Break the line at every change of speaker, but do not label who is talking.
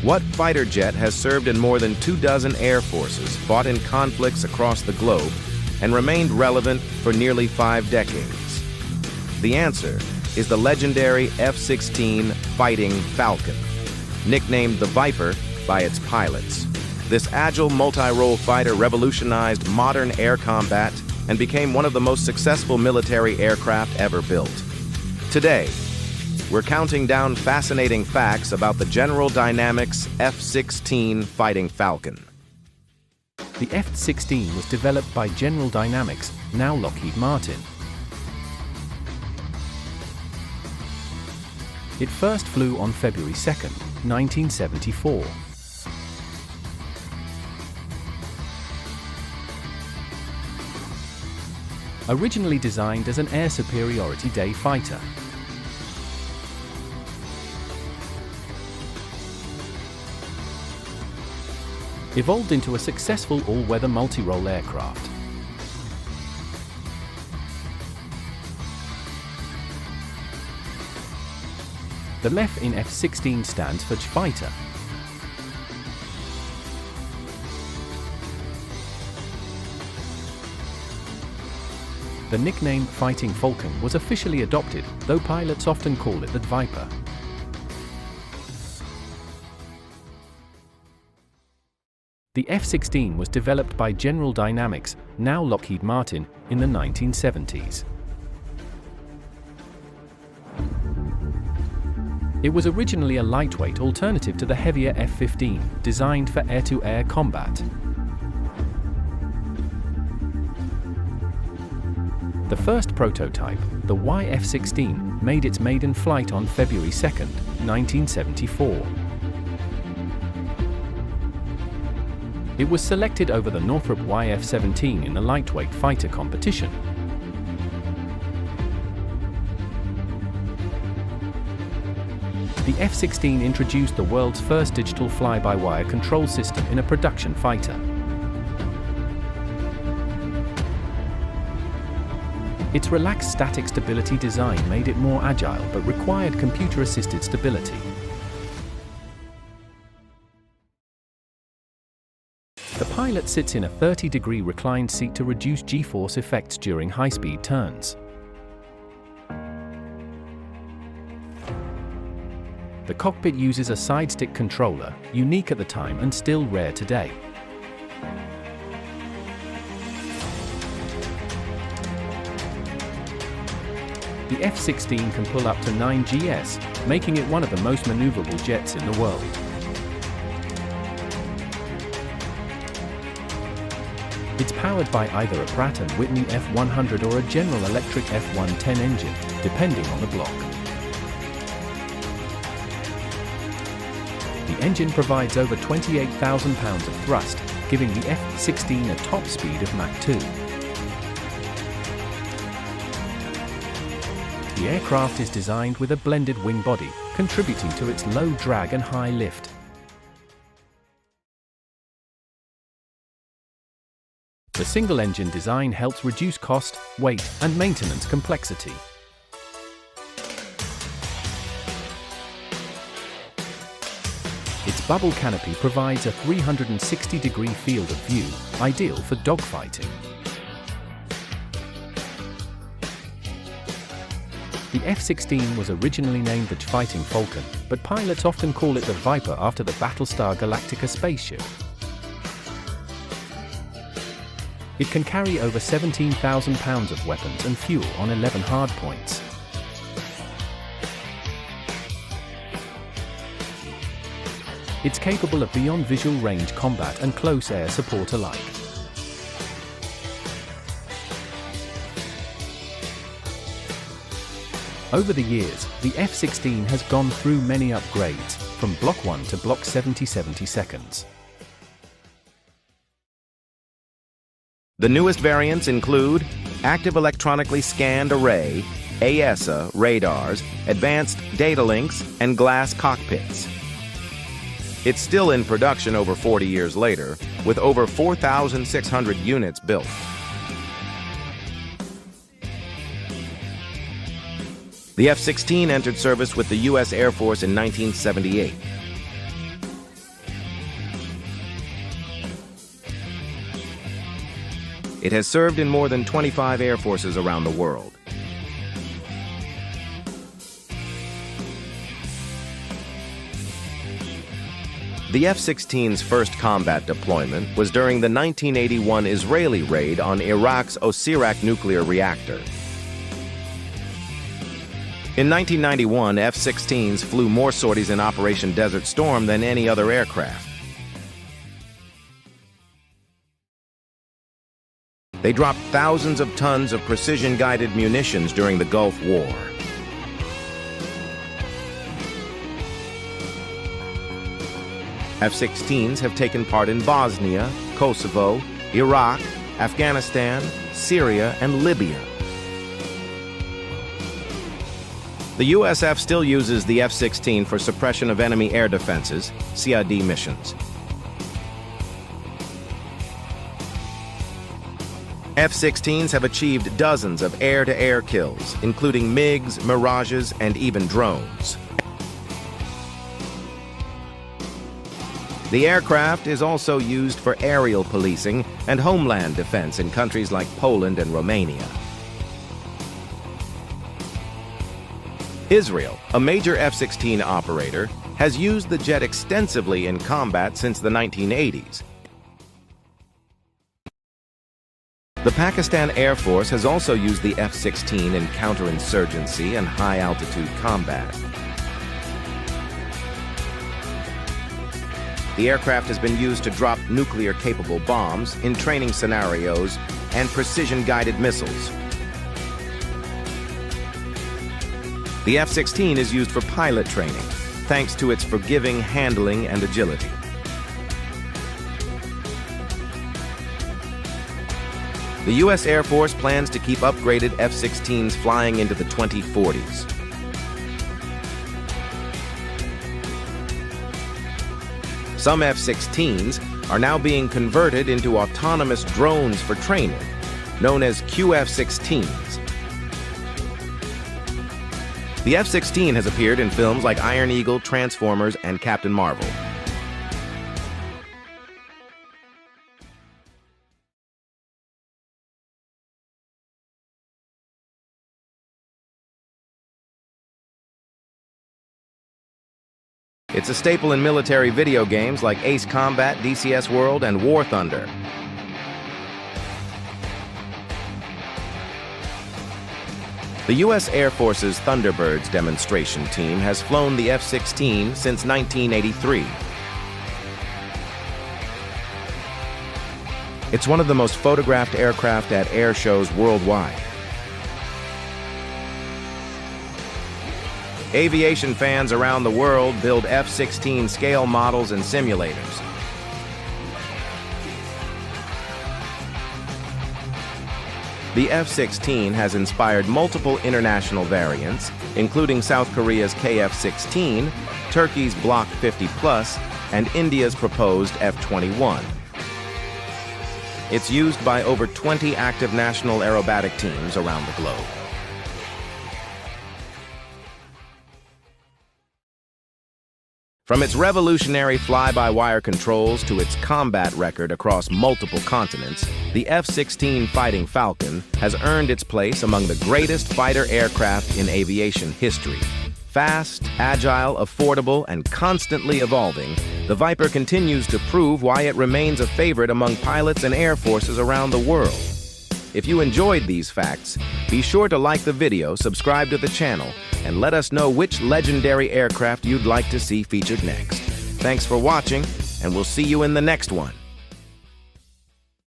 What fighter jet has served in more than 24 air forces, fought in conflicts across the globe, and remained relevant for nearly 5 decades? The answer is the legendary F-16 Fighting Falcon, nicknamed the Viper by its pilots. This agile multi-role fighter revolutionized modern air combat and became one of the most successful military aircraft ever built. Today, we're counting down fascinating facts about the General Dynamics F-16 Fighting Falcon.
The F-16 was developed by General Dynamics, now Lockheed Martin. It first flew on February 2, 1974. Originally designed as an air superiority day fighter. Evolved into a successful all-weather multi-role aircraft. The F in F-16 stands for fighter. The nickname Fighting Falcon was officially adopted, though pilots often call it the Viper. The F-16 was developed by General Dynamics, now Lockheed Martin, in the 1970s. It was originally a lightweight alternative to the heavier F-15, designed for air-to-air combat. The first prototype, the YF-16, made its maiden flight on February 2, 1974. It was selected over the Northrop YF-17 in the lightweight fighter competition. The F-16 introduced the world's first digital fly-by-wire control system in a production fighter. Its relaxed static stability design made it more agile but required computer-assisted stability. The pilot sits in a 30-degree reclined seat to reduce G-force effects during high-speed turns. The cockpit uses a side-stick controller, unique at the time and still rare today. The F-16 can pull up to 9 GS, making it one of the most maneuverable jets in the world. It's powered by either a Pratt & Whitney F100 or a General Electric F110 engine, depending on the block. The engine provides over 28,000 pounds of thrust, giving the F-16 a top speed of Mach 2. The aircraft is designed with a blended wing body, contributing to its low drag and high lift. The single-engine design helps reduce cost, weight, and maintenance complexity. Its bubble canopy provides a 360-degree field of view, ideal for dogfighting. The F-16 was originally named the Fighting Falcon, but pilots often call it the Viper after the Battlestar Galactica spaceship. It can carry over 17,000 pounds of weapons and fuel on 11 hardpoints. It's capable of beyond visual range combat and close air support alike. Over the years, the F-16 has gone through many upgrades, from Block 1 to Block 70/72.
The newest variants include active electronically scanned array, AESA radars, advanced data links, and glass cockpits. It's still in production over 40 years later, with over 4,600 units built. The F-16 entered service with the U.S. Air Force in 1978. It has served in more than 25 air forces around the world. The F-16's first combat deployment was during the 1981 Israeli raid on Iraq's Osirak nuclear reactor. In 1991, F-16s flew more sorties in Operation Desert Storm than any other aircraft. They dropped thousands of tons of precision-guided munitions during the Gulf War. F-16s have taken part in Bosnia, Kosovo, Iraq, Afghanistan, Syria, and Libya. The USF still uses the F-16 for suppression of enemy air defenses, CID missions. F-16s have achieved dozens of air-to-air kills, including MiGs, Mirages, and even drones. The aircraft is also used for aerial policing and homeland defense in countries like Poland and Romania. Israel, a major F-16 operator, has used the jet extensively in combat since the 1980s. The Pakistan Air Force has also used the F-16 in counterinsurgency and high-altitude combat. The aircraft has been used to drop nuclear-capable bombs in training scenarios and precision-guided missiles. The F-16 is used for pilot training, thanks to its forgiving handling and agility. The U.S. Air Force plans to keep upgraded F-16s flying into the 2040s. Some F-16s are now being converted into autonomous drones for training, known as QF-16s. The F-16 has appeared in films like Iron Eagle, Transformers, and Captain Marvel. It's a staple in military video games like Ace Combat, DCS World, and War Thunder. The U.S. Air Force's Thunderbirds demonstration team has flown the F-16 since 1983. It's one of the most photographed aircraft at air shows worldwide. Aviation fans around the world build F-16 scale models and simulators. The F-16 has inspired multiple international variants, including South Korea's KF-16, Turkey's Block 50+, and India's proposed F-21. It's used by over 20 active national aerobatic teams around the globe. From its revolutionary fly-by-wire controls to its combat record across multiple continents, the F-16 Fighting Falcon has earned its place among the greatest fighter aircraft in aviation history. Fast, agile, affordable, and constantly evolving, the Viper continues to prove why it remains a favorite among pilots and air forces around the world. If you enjoyed these facts, be sure to like the video, subscribe to the channel, and let us know which legendary aircraft you'd like to see featured next. Thanks for watching, and we'll see you in the next one.